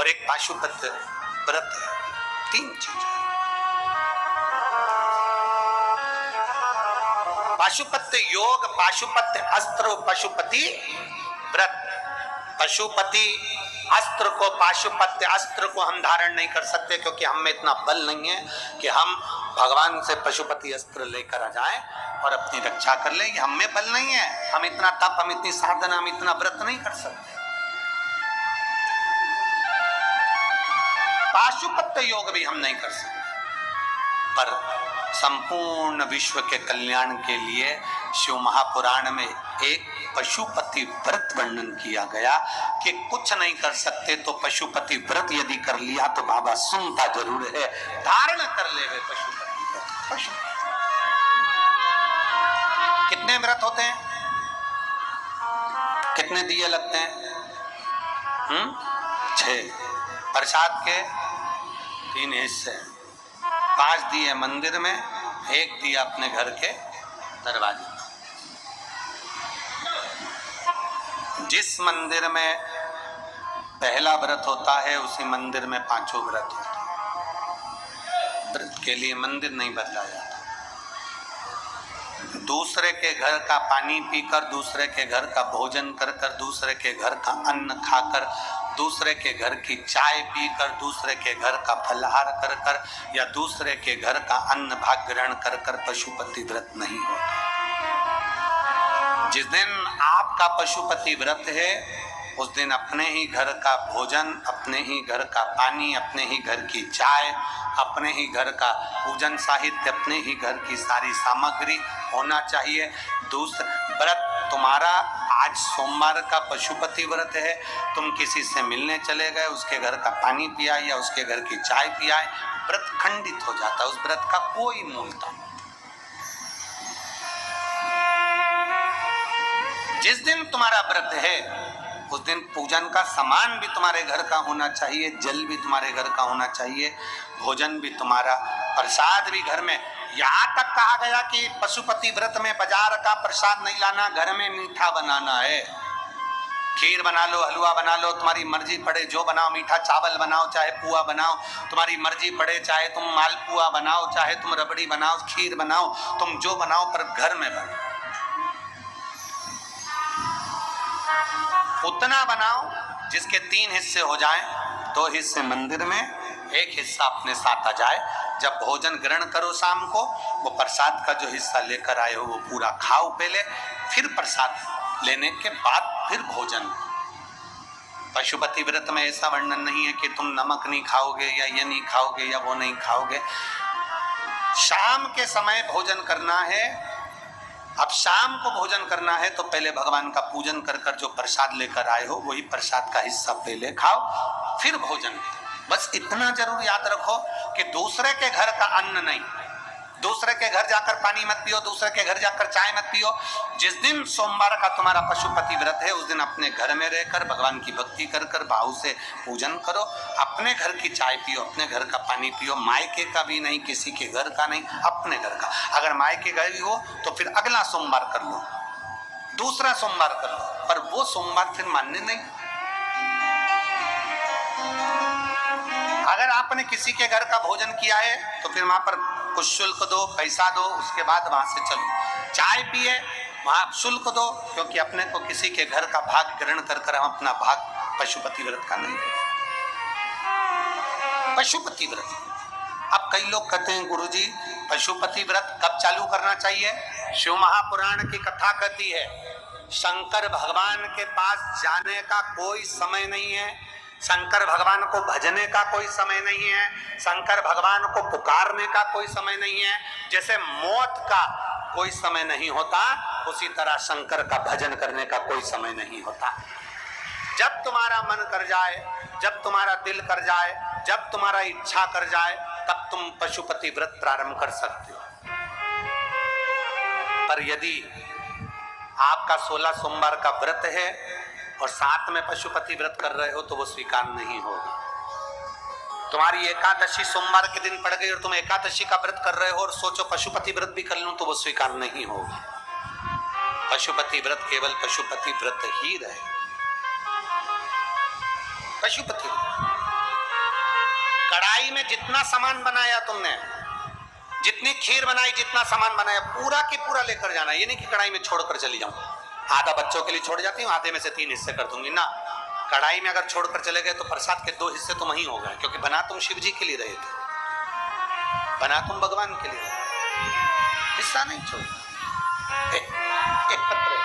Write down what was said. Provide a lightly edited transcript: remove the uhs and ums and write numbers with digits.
और एक पाशुपत्य व्रत है। 3 चीज। पाशुपत्य योग, पाशुपत्य अस्त्र, पशुपति व्रत। पशुपति अस्त्र को, पाशुपत्य अस्त्र को हम धारण नहीं कर सकते, क्योंकि हम में इतना बल नहीं है कि हम भगवान से पशुपति अस्त्र लेकर आ जाएं और अपनी रक्षा कर लें। हम में बल नहीं है, हम इतना तप, हम इतनी साधना, हम इतना व्रत नहीं कर सकते। पाशुपत्य योग भी हम नहीं कर सकते। पर संपूर्ण विश्व के कल्याण के लिए शिव महापुराण में एक पशुपति व्रत वर्णन किया गया कि कुछ नहीं कर सकते तो पशुपति व्रत यदि कर लिया तो बाबा सुनता जरूर है, धारण कर ले वे पशुपति व्रत। पशु कितने व्रत होते हैं? कितने दिए लगते हैं? 6। प्रसाद के 3 हिस्से, 5 दिए मंदिर में, 1 दिया अपने घर के दरवाजे में। जिस मंदिर में पहला व्रत होता है उसी मंदिर में 5 व्रत होते हैं। व्रत के लिए मंदिर नहीं बदला जाता। दूसरे के घर का पानी पीकर, दूसरे के घर का भोजन कर कर, दूसरे के घर का अन्न खाकर, दूसरे के घर की चाय पीकर, दूसरे के घर का फलाहार कर कर या दूसरे के घर का अन्न भाग ग्रहण कर कर पशुपति व्रत नहीं होता। जिस दिन आपका पशुपति व्रत है उस दिन अपने ही घर का भोजन, अपने ही घर का पानी, अपने ही घर की चाय, अपने ही घर का पूजन साहित्य, अपने ही घर की सारी सामग्री होना चाहिए। दूसरा व्रत तुम्हारा, आज सोमवार का पशुपति व्रत है, तुम किसी से मिलने चले गए, उसके घर का पानी पिया या उसके घर की चाय पिया, व्रत खंडित हो जाता। उस व्रत का कोई मूलता नहीं। जिस दिन तुम्हारा व्रत है उस दिन पूजन का सामान भी तुम्हारे घर का होना चाहिए, जल भी तुम्हारे घर का होना चाहिए, भोजन भी तुम्हारा, प्रसाद भी घर में। यहाँ तक कहा गया कि पशुपति व्रत में बाजार का प्रसाद नहीं लाना, घर में मीठा बनाना है। खीर बना लो, हलवा बना लो, तुम्हारी मर्जी पड़े जो बनाओ, मीठा चावल बनाओ, चाहे पुआ बनाओ, तुम्हारी मर्जी पड़े, चाहे तुम मालपुआ बनाओ, चाहे तुम रबड़ी बनाओ, खीर बनाओ, तुम जो बनाओ, पर घर में बनाओ। उतना बनाओ जिसके 3 हिस्से हो जाएं, 2 हिस्से मंदिर में, 1 हिस्सा अपने साथ आ जाए। जब भोजन ग्रहण करो शाम को, वो प्रसाद का जो हिस्सा लेकर आए हो वो पूरा खाओ पहले, फिर प्रसाद लेने के बाद फिर भोजन। पशुपति व्रत में ऐसा वर्णन नहीं है कि तुम नमक नहीं खाओगे या ये नहीं खाओगे या वो नहीं खाओगे। शाम के समय भोजन करना है। अब शाम को भोजन करना है तो पहले भगवान का पूजन कर कर जो प्रसाद लेकर आए हो वही प्रसाद का हिस्सा पहले खाओ, फिर भोजन। बस इतना जरूर याद रखो कि दूसरे के घर का अन्न नहीं, दूसरे के घर जाकर पानी मत पियो, दूसरे के घर जाकर चाय मत पियो। जिस दिन सोमवार का तुम्हारा पशुपति व्रत है उस दिन अपने घर में रहकर भगवान की भक्ति कर कर भाव से पूजन करो, अपने घर की चाय पियो, अपने घर का पानी पियो, मायके का भी नहीं, किसी के घर का नहीं, अपने घर का। अगर मायके गए हो तो फिर अगला सोमवार कर लो, दूसरा सोमवार कर लो, पर वो सोमवार फिर मान्य नहीं। अगर आपने किसी के घर का भोजन किया है तो फिर वहां पर कुछ शुल्क दो, पैसा दो, उसके बाद वहां से चलो। चाय पिए वहां शुल्क दो, क्योंकि अपने को किसी के घर का भाग ग्रहण कर कर हम अपना भाग पशुपति व्रत का नहीं। पशुपति व्रत। अब कई लोग कहते हैं गुरुजी पशुपति व्रत कब चालू करना चाहिए? शिव महापुराण की कथा कहती है शंकर भगवान के पास जाने का कोई समय नहीं है, शंकर भगवान को भजने का कोई समय नहीं है, शंकर भगवान को पुकारने का कोई समय नहीं है। जैसे मौत का कोई समय नहीं होता उसी तरह शंकर का भजन करने का कोई समय नहीं होता। जब तुम्हारा मन कर जाए, जब तुम्हारा दिल कर जाए, जब तुम्हारा इच्छा कर जाए, तब तुम पशुपति व्रत प्रारंभ कर सकते हो। पर यदि आपका 16 सोमवार का व्रत है और साथ में पशुपति व्रत कर रहे हो तो वो स्वीकार नहीं होगा। तुम्हारी एकादशी सोमवार के दिन पड़ गई और तुम एकादशी का व्रत कर रहे हो और सोचो पशुपति व्रत भी कर लूं तो वो स्वीकार नहीं होगा। पशुपति व्रत केवल पशुपति व्रत ही रहे। पशुपति व्रत कढ़ाई में जितना सामान बनाया तुमने, जितनी खीर बनाई, जितना सामान बनाया, पूरा की पूरा लेकर जाना। ये नहीं कि कढ़ाई में छोड़कर चली जाऊं, आधा बच्चों के लिए छोड़ जाती हूँ, आधे में से 3 हिस्से कर दूंगी ना। कढ़ाई में अगर छोड़कर चले गए तो प्रसाद के 2 हिस्से तो वहीं हो गए, क्योंकि बना तुम शिव जी के लिए रहे थे, बना तुम भगवान के लिए, हिस्सा नहीं छोड़। एक पत्र